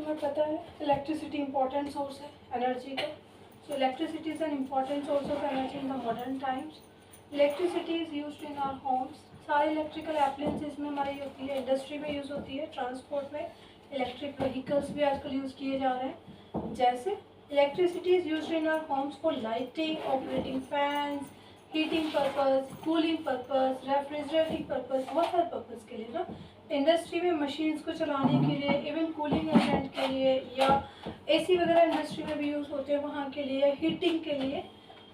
तुम्हें पता है इलेक्ट्रिसिटी इंपॉर्टेंट सोर्स है एनर्जी का. So electricity is an important source of energy in the modern times. Electricity is used in our homes. सारे electrical appliances में हमारी होती है, इंडस्ट्री में यूज़ होती है, ट्रांसपोर्ट में, इलेक्ट्रिक व्हीकल्स भी आजकल यूज़ किए जा रहे हैं. जैसे electricity is used in our homes for lighting, operating fans, heating purpose, cooling purpose, refrigerating purpose, बहुत सारे पर्पस के लिए ना. इंडस्ट्री में मशीन्स को चलाने के लिए, इवन कूलिंग एजेंट के लिए, या एसी वगैरह इंडस्ट्री में भी यूज़ होते हैं वहाँ के लिए, हीटिंग के लिए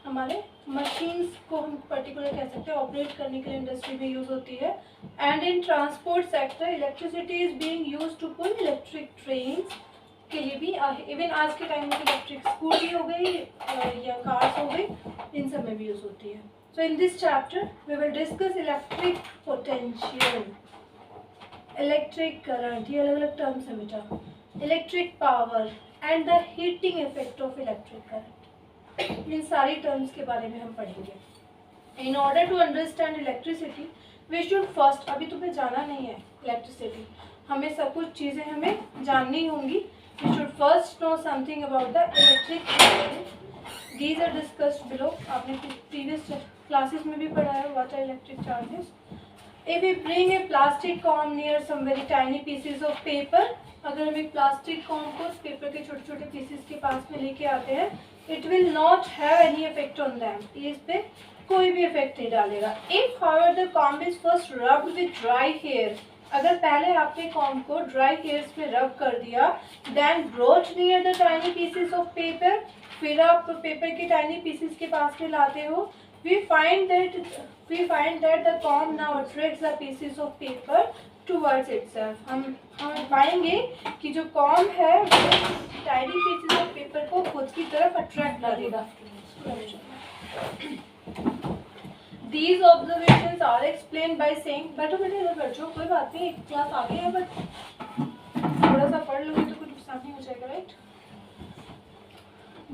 हमारे मशीन्स को हम पर्टिकुलर कह सकते हैं ऑपरेट करने के लिए इंडस्ट्री में यूज़ होती है. And in transport sector electricity is being used to pull electric trains के लिए भी. इवन आज के टाइम में इलेक्ट्रिक स्कूटी हो गई या कार्स हो गई, इन सब में भी यूज़ होती है. So in this chapter we will discuss electric potential, electric current, ये अलग अलग टर्म्स है बेटा, electric power and the heating effect of electric current. इन सारी टर्म्स के बारे में हम पढ़ेंगे. In order to understand electricity we should first, अभी तुम्हें जाना नहीं है इलेक्ट्रिसिटी, हमें सब कुछ चीज़ें हमें जाननी होंगी. We should first know something about the electric. These are discussed below. आपने प्रीवियस क्लासेस में भी पढ़ाया what are electric charges. If we bring a plastic comb near some very tiny pieces of paper, अगर हम एक plastic comb को paper के छोटे छोटे पीसेस के पास में लेके आते हैं, it will not have any effect on them. ये इस पे कोई भी इफेक्ट नहीं डालेगा. If however the comb is first rubbed with dry hair, अगर पहले आपने कॉम को ड्राई हेयर्स पे रब कर दिया, then brought near the tiny pieces of paper, फिर आप पेपर के टाइनी पीसेस के पास में लाते हो, we find that the comb now attracts the pieces of paper towards itself. हम पाएंगे कि जो कॉम है वो टाइनी पीसेस ऑफ पेपर को खुद की तरफ अट्रैक्ट करेगा. These observations are explained by saying, बैठो बेटे इधर बैठो, कोई बात नहीं, एक क्लास आगे है बट थोड़ा सा पढ़ लोगे तो कुछ नुकसान नहीं हो जाएगा, right.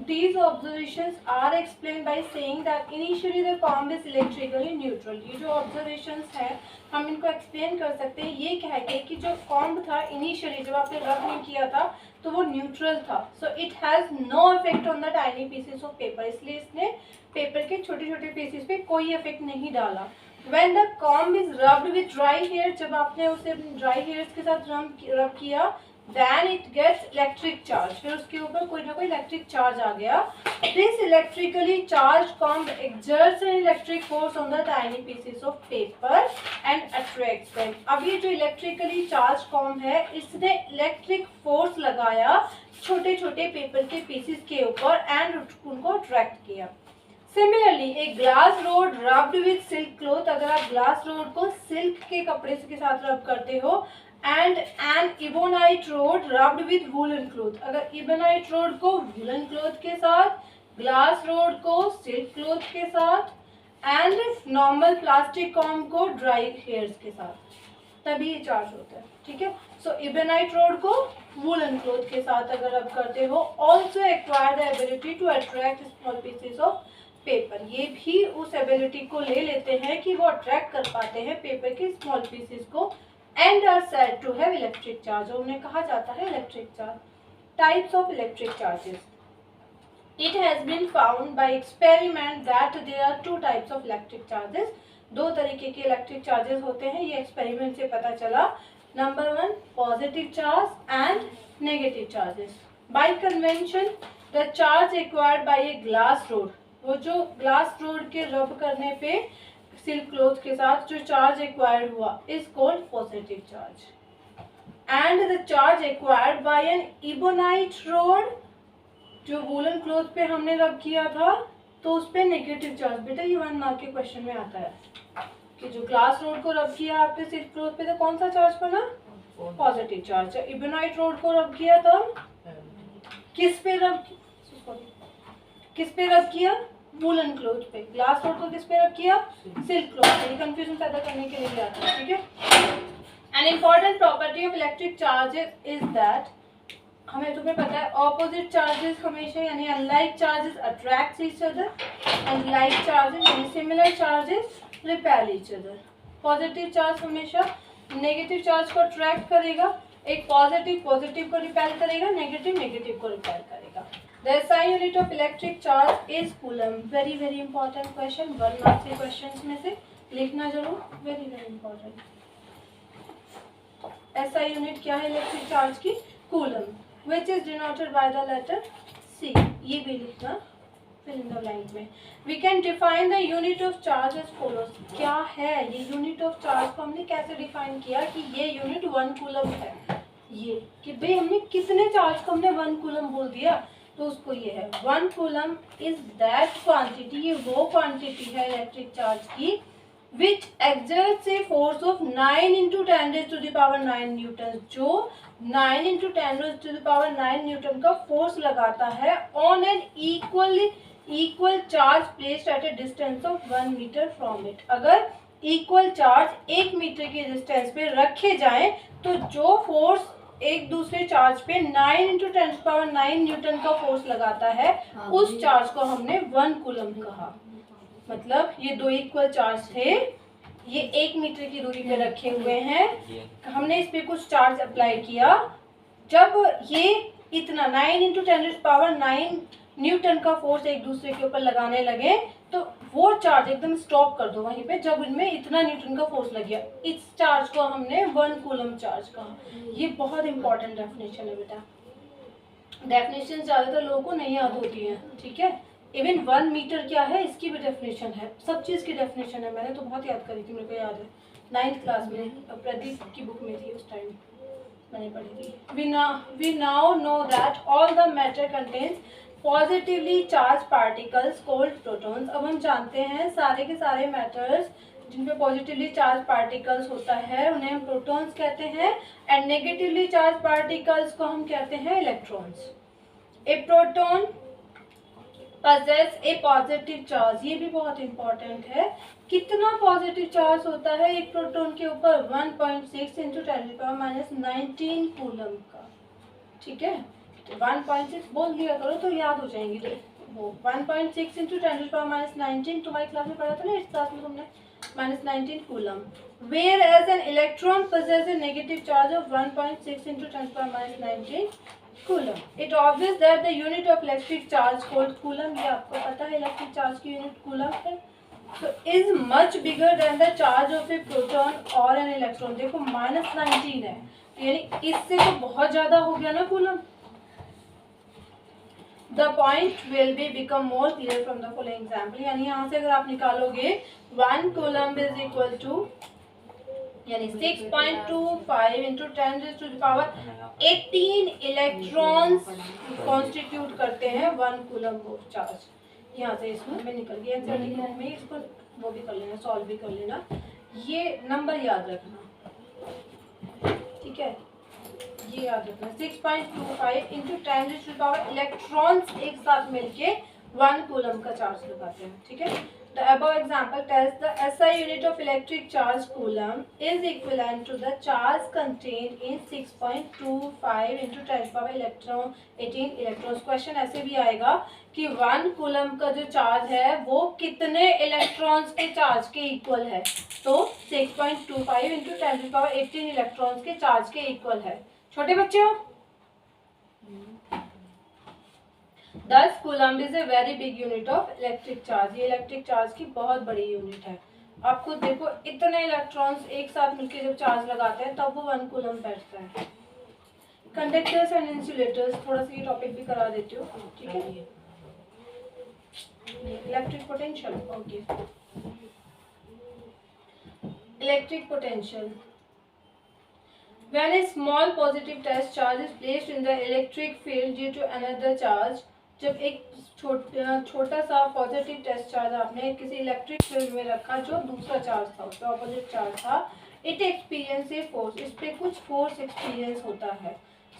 These observations are explained by saying that initially the comb is electrically neutral. ये जो observations हैं हम इनको explain कर सकते हैं ये कह के कि जो comb था initially जब आपने rub नहीं किया था तो वो neutral था. So it has no effect on the tiny pieces of paper. इसलिए इसने पेपर के छोटे छोटे pieces पे कोई effect नहीं डाला. When the comb is rubbed with dry hair, जब आपने उसे dry hairs के साथ rub किया, then it gets electric charge. फिर उसके ऊपर कोई ना कोई इलेक्ट्रिक चार्ज आ गया. This electrically charged comb exerts an electric force on the tiny pieces of paper and attracts them. अब ये जो इलेक्ट्रिकली चार्ज कॉम है इसने इलेक्ट्रिक फोर्स लगाया छोटे छोटे पेपर के पीसेस के ऊपर एंड उनको अट्रैक्ट किया. Similarly a glass rod rubbed with silk cloth, अगर आप ग्लास रोड को सिल्क के कपड़े के साथ रब करते हो, and an ebonite rod rubbed with woollen cloth, अगर इबोनाइट रोड को वूलन क्लॉथ के साथ, ग्लास रोड को सिल्क क्लॉथ के साथ, एंड नॉर्मल प्लास्टिक कॉम को ड्राई हेयर्स के साथ, तभी ये चार्ज होता है. ठीक है. सो इबोनाइट रोड को वूलन क्लॉथ के साथ अगर रब करते हो, also acquire the ability to attract small pieces of paper. ये भी उस एबिलिटी को ले लेते हैं कि वो अट्रैक्ट कर पाते हैं पेपर के स्मॉल पीसेस को, and are said to have electric charge. उन्हें कहा जाता है electric charge. Types of electric charges. It has been found by experiment that there are two types of electric charges. दो तरीके के इलेक्ट्रिक चार्जेस होते हैं, ये एक्सपेरिमेंट से पता चला. Number 1 positive charge and negative charges. By convention the charge acquired by a glass rod, वो जो ग्लास रोड के रब करने पे सिल्क क्लॉथ के साथ जो चार्ज एक्वायर्ड हुआ is called positive charge. And the charge acquired by an ebonite rod, जो वूलन क्लॉथ पे हमने रब किया था तो उस पे नेगेटिव चार्ज. बेटा ये 1 मार्क के क्वेश्चन में आता है कि जो ग्लास रोड को रब किया आपने सिल्क क्लॉथ पे तो कौन सा चार्ज बना, पॉजिटिव चार्ज. इबोनाइट रोड को रब किया था किस पे रब किया, वूलन क्लॉथ पे. ग्लास रोड को किस पे रब किया, सिल्क क्लॉथ पे. कंफ्यूजन पैदा करने के लिए भी आता है. ठीक है. An important property of electric charges is that, हमें तुम्हें पता है ऑपोजिट चार्जेस हमेशा यानी unlike charges attract each other and like charges यानी similar charges repel each other. Positive charge हमेशा नेगेटिव चार्ज को अट्रैक्ट करेगा एक पॉजिटिव पॉजिटिव को रिपेल करेगा, नेगेटिव नेगेटिव को रिपेल करेगा। The SI unit of electric charge is coulomb. Very very important question, 1 marks के क्वेश्चन में से लिखना जरूर, very very important. SI unit क्या है इलेक्ट्रिक चार्ज की? Coulomb. Which is denoted by the letter C, ये भी लिखना फिल इन द ब्लैंक में। We can define the unit of charge as follows. क्या है ये यूनिट ऑफ चार्ज को हमने कैसे डिफाइन किया कि ये यूनिट 1 कूलम है, ये कि भाई हमने कितने चार्ज को हमने 1 कूलम बोल दिया, तो उसको ये है 1 कूलम इज दैट क्वांटिटी, ये वो क्वांटिटी है इलेक्ट्रिक चार्ज की which exerts a force of 9 into 10 raised to the power 9 newton, जो 9 into 10 raised to the power 9 newton का फोर्स लगाता है on an equal charge placed at a distance of 1 metre from it. अगर equal charge 1 metre की distance पे रखे जाएं तो जो फोर्स एक दूसरे चार्ज पे 9 into 10 to the power 9 newton का फोर्स लगाता है, उस चार्ज को हमने 1 कूलम कहा। मतलब ये दो इक्वल चार्ज थे, ये 1 मीटर की दूरी पे रखे हुए हैं, हमने इस पे कुछ चार्ज अप्लाई किया, जब ये इतना 9 into 10 to the power 9 newton का फोर्स एक दूसरे के ऊपर लगाने लगे तो वो चार्ज एकदम स्टॉप कर दो वहीं पे, जब इनमें इतना न्यूटन का फोर्स लग गया, इस चार्ज को हमने 1 कूलम चार्ज कहा। ये बहुत इंपॉर्टेंट डेफिनेशन है बेटा, डेफिनेशन ज़्यादातर लोगों को नहीं याद होती है, ठीक है। इवन 1 मीटर क्या है इसकी भी डेफिनेशन है, सब चीज़ की डेफिनेशन है, मैंने तो बहुत याद करी थी, मेरे को याद है 9th क्लास में प्रदीप की बुक में थी, उस टाइम मैंने पढ़ी थी। We now know that all the matter contains positively charge particles called protons. अब हम जानते हैं सारे के सारे मैटर्स जिनपे पॉजिटिवली चार्ज पार्टिकल्स होता है उन्हें हम प्रोटॉन्स कहते हैं, एंड नेगेटिवली चार्ज पार्टिकल्स को हम कहते हैं electrons. A proton possess a positive charge, ये भी बहुत इंपॉर्टेंट है। कितना पॉजिटिव चार्ज होता है एक प्रोटॉन के ऊपर? 1.6 into 10⁻⁻19 कूलम का, ठीक है। 1.6 बोल दिया करो तो याद हो जाएंगे वो। 1.6 into 10⁻⁻19 तुम्हारी क्लास में पढ़ा था ना, इस क्लास में तुमने -19 coulomb. Whereas an electron possesses a negative charge of 1.6 into 10⁻19 coulomb. It obvious that the unit of electric charge called coulomb, ये आपको पता है इलेक्ट्रिक चार्ज की यूनिट कूलम है, तो is much bigger than the charge of A proton और an electron. देखो -19 है, यानी इससे तो बहुत ज्यादा हो गया ना coulomb. The point will be become more clear from the following example, यानी यहाँ से अगर आप निकालोगे 1 कूलम इज इक्वल टू यानी 6.25 into 10 raised to the power 18 electrons constitute करते हैं 1 कूलम ऑफ चार्ज। यहाँ से इसमें में निकल गया एग्जैक्टली में, इसको वो भी कर लेना, सॉल्व भी कर लेना, ये नंबर याद रखना, ठीक है, ये याद रखना। 6.25 into 10 raised to the power electrons एक साथ मिलके 1 कूलम का चार्ज लगाते हैं, ठीक है। The above example tells the SI unit of electric charge coulomb is equivalent to the charge contained in 6.25 into 10 power 18 electrons। Question ऐसे भी आएगा कि 1 कूलम का जो चार्ज है वो कितने इलेक्ट्रॉन्स के चार्ज के इक्वल है, तो 6.25 into 10 power 18 इलेक्ट्रॉन्स के चार्ज के इक्वल है। छोटे बच्चे हो, 10 coulomb is a very big unit of electric charge, ये इलेक्ट्रिक चार्ज की बहुत बड़ी यूनिट है। आपको देखो इतने इलेक्ट्रॉन्स एक साथ मिलकर जब चार्ज लगाते हैं तब वो 1 कूलम बैठता है। कंडक्टर्स एंड इंसुलेटर्स, थोड़ा सा ये टॉपिक भी करा देती हूँ, ठीक है। Electric potential, okay, electric potential. When a small positive test charge is placed in the electric field due to another charge, जब एक छोटा सा पॉजिटिव टेस्ट चार्ज आपने किसी इलेक्ट्रिक फील्ड में रखा जो दूसरा चार्ज था, उसका ऑपोजिट चार्ज था, इट एक्सपीरियंस ए फोर्स, इस पे कुछ फोर्स एक्सपीरियंस होता है।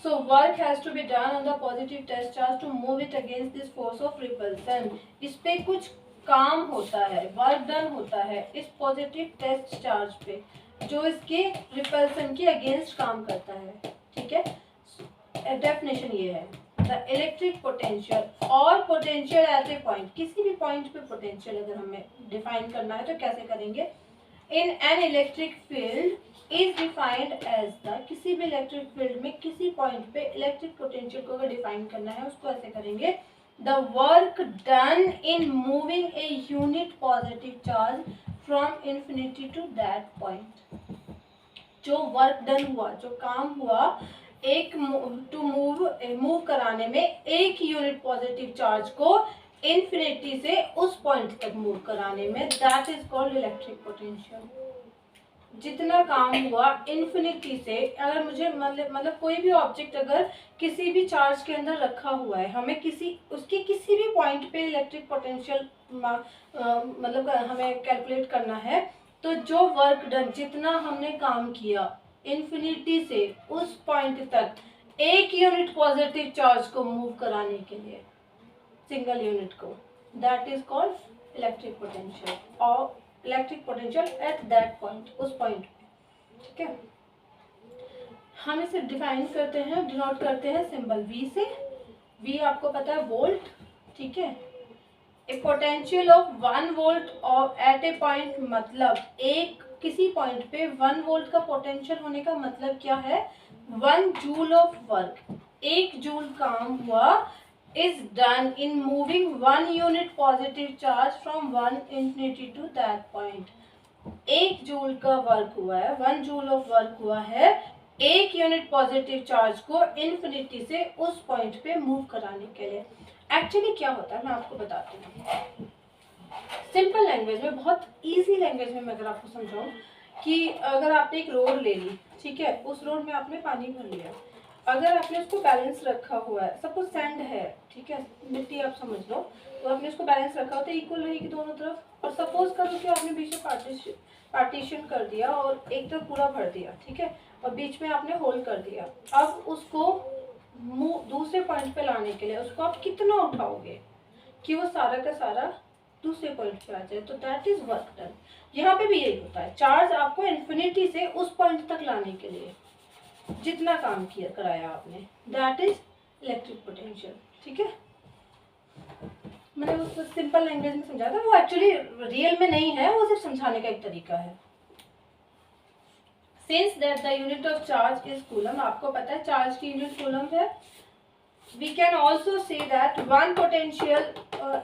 So work has to be done on the positive test charge to move it against this force of repulsion. इस पे कुछ काम होता है, वर्क डन होता है इस पॉजिटिव टेस्ट चार्ज पे जो इसके रिपल्सन के अगेंस्ट काम करता है, ठीक है। डेफिनेशन ये है, द इलेक्ट्रिक पोटेंशियल और पोटेंशियल एट ए पॉइंट, किसी भी पॉइंट पे पोटेंशियल अगर हमें डिफाइन करना है तो कैसे करेंगे? In an electric field is defined as the, किसी भी इलेक्ट्रिक फील्ड में किसी पॉइंट पे इलेक्ट्रिक पोटेंशियल को अगर डिफाइन करना है उसको ऐसे करेंगे, the work done in moving a unit positive charge from infinity to that point. जो वर्क डन हुआ, जो काम हुआ एक टू मूव कराने में एक यूनिट पॉजिटिव चार्ज को इन्फिनिटी से उस पॉइंट तक मूव कराने में, that is called electric potential. जितना काम हुआ इन्फिनिटी से, अगर मुझे मतलब कोई भी ऑब्जेक्ट अगर किसी भी चार्ज के अंदर रखा हुआ है, हमें उसके किसी भी पॉइंट पे इलेक्ट्रिक पोटेंशियल मतलब हमें कैलकुलेट करना है, तो जो वर्क डन, जितना हमने काम किया इन्फिनिटी से उस पॉइंट तक एक यूनिट पॉजिटिव चार्ज को मूव कराने के लिए, सिंगल यूनिट को, that is called electric potential, और electric potential at that point, उस पॉइंट पे। ठीक है, हम इसे डिफाइन करते हैं, डिनोट करते हैं सिंबल V से। V आपको पता है वोल्ट। ठीक है, ए पोटेंशियल ऑफ 1 वोल्ट और एट ए पॉइंट, मतलब एक किसी पॉइंट पे 1 वोल्ट का पोटेंशियल होने का मतलब क्या है, 1 जूल ऑफ वर्क, 1 जूल काम हुआ, is done in moving 1 unit positive charge from 1 infinity to that point। 1 joule का वर्क हुआ है, 1 जूल ऑफ वर्क हुआ है, 1 यूनिट पॉजिटिव चार्ज को इन्फिनिटी से उस पॉइंट पे मूव कराने के लिए। एक्चुअली क्या होता है मैं आपको बताती हूँ सिंपल लैंग्वेज में, बहुत इजी लैंग्वेज में मैं अगर आपको समझाऊँ कि अगर आपने एक रोड ले ली, ठीक है, उस रोड में आपने पानी भर लिया, अगर आपने उसको बैलेंस रखा हुआ है, सपोज सैंड है, ठीक है, मिट्टी आप समझ लो, तो आपने उसको बैलेंस रखा होता है, इक्वल रहेगी दोनों तरफ, और सपोज करो कि आपने बीच में पार्टीशन कर दिया और एक तरफ पूरा भर दिया, ठीक है, और बीच में आपने होल कर दिया। अब उसको दूसरे पॉइंट पे लाने के लिए उसको आप कितना उठाओगे कि वो सारा का सारा दूसरे पॉइंट पे आ जाए, तो दैट इज वर्क डन। यहाँ पे भी यही होता है, चार्ज आपको इन्फिनिटी से उस पॉइंट तक लाने के लिए जितना काम किया कराया आपने, दैट इज इलेक्ट्रिक पोटेंशियल। ठीक है, मैंने उसको सिंपल लैंग्वेज में समझा था, वो एक्चुअली रियल में नहीं है, वो सिर्फ समझाने का एक तरीका है। Since that the unit of charge is coulomb, आपको पता है चार्ज की यूनिट कूलम है। We can also say that one potential,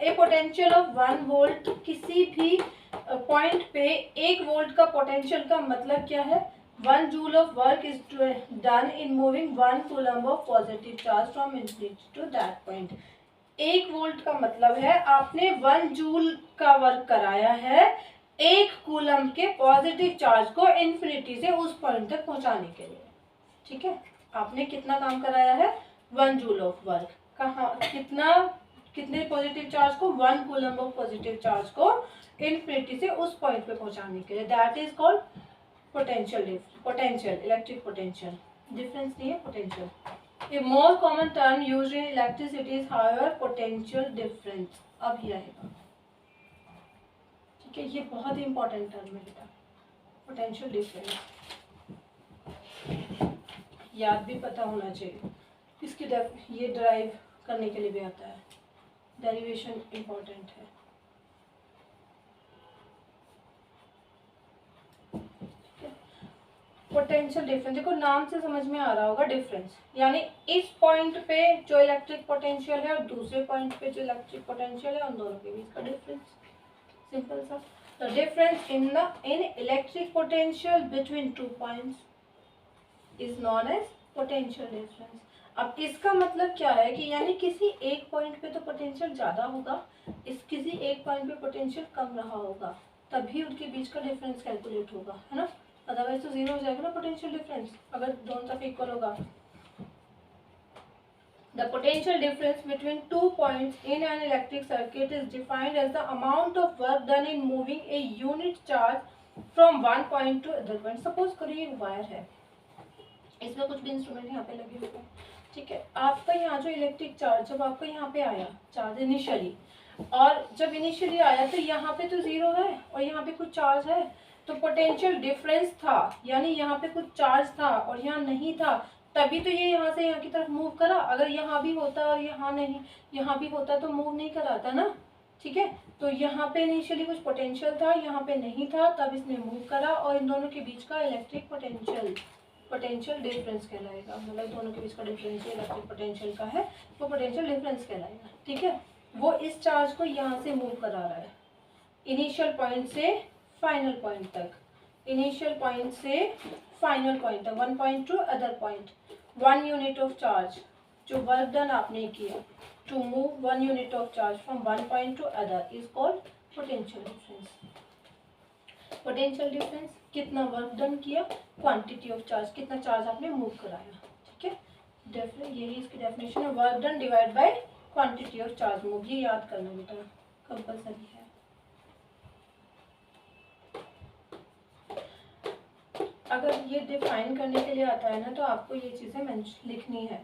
a potential of 1 volt, किसी भी पॉइंट पे 1 वोल्ट का पोटेंशियल का मतलब क्या है, 1 joule of work is done in moving 1 coulomb of positive charge from infinity to that point। 1 volt का मतलब है आपने 1 जूल का वर्क कराया है 1 कूलम के पॉजिटिव चार्ज को इन्फिनिटी से उस पॉइंट तक पहुंचाने के लिए। ठीक है, आपने कितना काम कराया है, 1 जूल ऑफ वर्क, कहाँ कितने पॉजिटिव चार्ज को, 1 कूलम ऑफ पॉजिटिव चार्ज को इन्फिनिटी से उस पॉइंट पे पहुंचाने के लिए, that is called potential electric potential. Difference नहीं है potential. A more common term used in electricity is however potential difference. अब ये आएगा, ठीक है, ये बहुत ही इंपॉर्टेंट टर्म है बेटा, पोटेंशियल डिफरेंस। याद भी पता होना चाहिए, इसकी ये ड्राइव करने के लिए भी आता है, डेरिवेशन इंपॉर्टेंट है। पोटेंशियल डिफरेंस, देखो नाम से समझ में आ रहा होगा, डिफरेंस यानी इस पॉइंट पे जो इलेक्ट्रिक पोटेंशियल है और दूसरे पॉइंट पे जो इलेक्ट्रिक पोटेंशियल है, उन दोनों के बीच का डिफरेंस, सिंपल सा। The difference in electric potential between 2 points is known as potential difference. अब इसका मतलब क्या है कि यानी किसी एक पॉइंट पे तो पोटेंशियल ज़्यादा होगा, किसी एक पॉइंट पे पोटेंशियल कम रहा होगा, तभी उनके बीच का डिफरेंस कैलकुलेट होगा, है ना, अदरवाइज तो 0 हो जाएगा ना पोटेंशियल डिफरेंस अगर दोनों तरफ इक्वल होगा। The potential difference between 2 points in an electric circuit is defined as the amount of work done in moving a unit charge from 1 point to other point. Suppose करिए एक wire है, इसमें कुछ भी इंस्ट्रूमेंट यहाँ पे लगे हुए हैं, ठीक है, आपका यहाँ जो इलेक्ट्रिक चार्ज जब आपका यहाँ पे आया चार्ज इनिशियली, और जब इनिशियली आया तो यहाँ पे तो 0 है और यहाँ पे कुछ चार्ज है, तो पोटेंशियल डिफरेंस था, यानी यहाँ पे कुछ चार्ज था और यहाँ नहीं था, तभी तो ये यहाँ से यहाँ की तरफ मूव करा। अगर यहाँ भी होता और यहाँ नहीं, यहाँ भी होता तो मूव नहीं कराता ना। ठीक है। तो यहाँ पे इनिशियली कुछ पोटेंशियल था, यहाँ पे नहीं था, तब इसने मूव करा और इन दोनों के बीच का इलेक्ट्रिक पोटेंशियल डिफरेंस कहलाएगा। मतलब दोनों के बीच का डिफरेंस इलेक्ट्रिक पोटेंशियल का है वो पोटेंशियल डिफरेंस कहलाएगा। ठीक है। वो इस चार्ज को यहाँ से मूव करा रहा है इनिशियल पॉइंट से फाइनल पॉइंट तक, इनिशियल पॉइंट से फाइनल पॉइंट तक, one point to other point. 1 unit of charge, जो वर्क डन आपने किया to move 1 unit of charge from one point to other is called potential difference. Potential difference कितना work done किया, quantity of charge, कितना charge आपने move कराया। ठीक है, यही इसकी डेफिनेशन है, work done divide by quantity of charge move. ये याद करना बेटा कंपल्सरी है। अगर ये डिफाइन करने के लिए आता है ना तो आपको ये चीज़ें लिखनी है।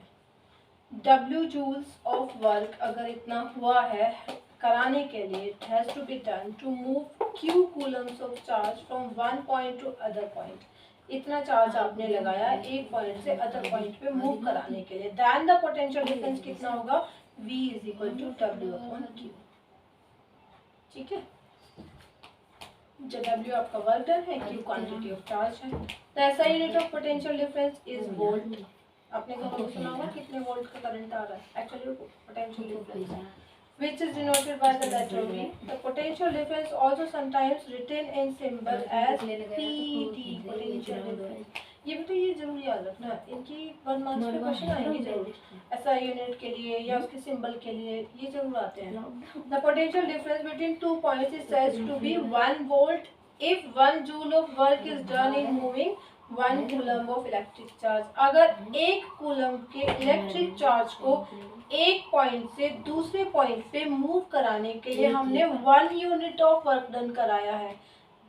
W जूल्स ऑफ वर्क अगर इतना हुआ है कराने के लिए, it has to be done to move Q coulombs of charge from one point to other point. इतना चार्ज आपने लगाया एक पॉइंट से अदर पॉइंट पे मूव कराने के लिए, देन द पोटेंशियल डिफरेंस कितना होगा, V is equal to W upon Q। ठीक है, जो W आपका वर्क डन है, Q क्वांटिटी ऑफ चार्ज है। तो ऐसा unit of potential difference is volt. आपने कभी सुना होगा कितने वोल्ट का करंट आ रहा है, actually potential difference which is denoted by the letter V. The potential difference also sometimes written in symbol as PT, potential difference. ये भी तो ये जरूर याद रखना, इनकी 1 मार्क्स पे क्वेश्चन आएंगे जरूर, ऐसा यूनिट के लिए या उसके सिंबल के लिए ये जरूर आते हैं। The potential difference between 2 points is said to be 1 volt if 1 joule of work is done in moving 1 coulomb of electric charge. अगर 1 कूलम के इलेक्ट्रिक चार्ज को एक पॉइंट से दूसरे पॉइंट पे मूव कराने के लिए हमने 1 यूनिट ऑफ वर्क डन कराया है,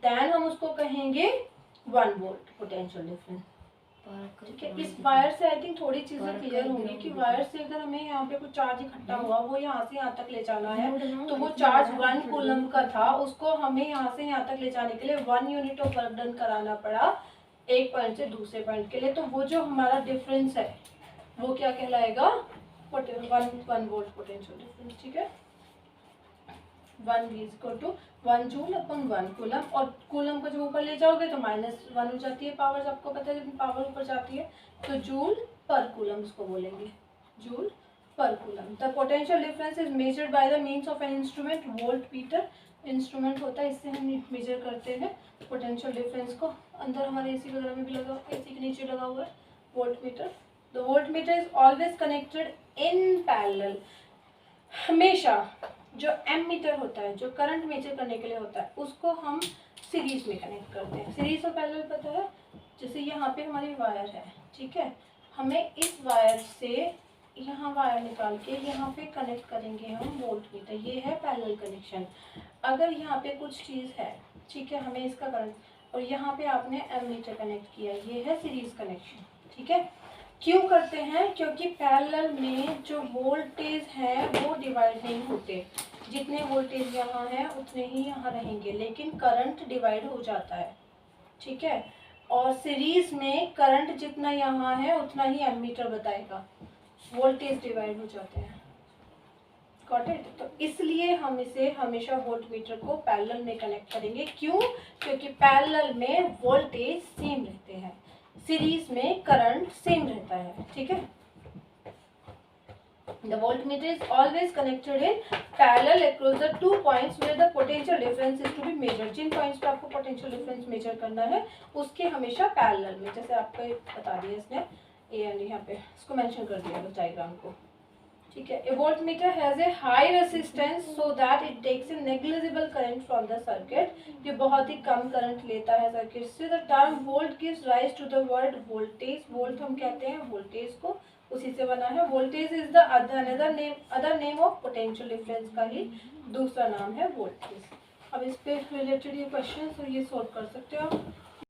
देन हम उसको कहेंगे 1 वोल्ट पोटेंशियल डिफरेंस। ठीक है, इस वायर से आई थिंक थोड़ी चीजें क्लियर होंगी कि वायर से अगर हमें यहाँ पे कुछ चार्ज इकट्ठा हुआ, वो यहाँ से यहाँ तक ले जाना है, तो वो चार्ज 1 कूलम का था, उसको हमें यहाँ से यहाँ तक ले जाने के लिए 1 यूनिट ऑफ वर्क डन कराना पड़ा एक पॉइंट से दूसरे पॉइंट के लिए। तो वो जो हमारा डिफरेंस है वो क्या कहलाएगा, 1 वोल्ट पोटेंशियल डिफरेंस। ठीक है, 1 V equal to 1 joule upon 1 coulomb, और कूलम को जब ऊपर ले जाओगे तो -1 हो जाती है पावर, आपको पता है जब पावर ऊपर जाती है तो जूल पर कूलम उसको बोलेंगे, जूल पर coulomb. The potential difference is measured by the means of an instrument, volt meter instrument होता है, इससे हम मेजर करते हैं पोटेंशियल डिफरेंस को। अंदर हमारे एसी वगैरह में भी लगा, एसी के नीचे लगा हुआ है volt meter. The volt meter is always connected in parallel. हमेशा जो एमीटर होता है, जो करंट मेजर करने के लिए होता है, उसको हम सीरीज में कनेक्ट करते हैं। सीरीज और पैरेलल पता है, जैसे यहाँ पे हमारी वायर है, ठीक है, हमें इस वायर से यहाँ वायर निकाल के यहाँ पे कनेक्ट करेंगे हम वोल्ट मीटर, ये है पैरेलल कनेक्शन। अगर यहाँ पे कुछ चीज़ है, ठीक है, हमें इसका करंट, और यहाँ पे आपने एमीटर कनेक्ट किया, ये है सीरीज कनेक्शन। ठीक है, क्यों करते हैं, क्योंकि पैरेलल में जो वोल्टेज है वो डिवाइड नहीं होते, जितने वोल्टेज यहाँ है उतने ही यहाँ रहेंगे, लेकिन करंट डिवाइड हो जाता है। ठीक है, और सीरीज में करंट जितना यहाँ है उतना ही एमीटर बताएगा, वोल्टेज डिवाइड हो जाते हैं। Got it? तो इसलिए हम इसे हमेशा वोल्ट मीटर को पैरेलल में कनेक्ट करेंगे। क्यों? क्योंकि पैरेलल में वोल्टेज सेम रहते हैं, सीरीज में करंट सेम रहता है। ठीक है, the voltmeter is always connected in parallel across the 2 points where the potential difference is to be measured। जिन पॉइंट्स पे आपको पोटेंशियल डिफरेंस मेजर करना है उसके हमेशा पैरेलल में, जैसे आपको बता दिया इसने ए एंड यहाँ पे इसको मेंशन कर दिया बस डायग्राम को। ठीक है, a voltmeter has a high resistance so that it takes a negligible current from the circuit। ये बहुत ही कम करंट लेता है सर्किट से। the term volt gives rise to the word voltage। Volt हम कहते हैं वोल्टेज को, उसी से बना है। Voltage is the other name of potential difference का ही दूसरा नाम है वोल्टेज। अब इस पे रिलेटेड ये क्वेश्चन, तो ये सॉल्व कर सकते हो आप।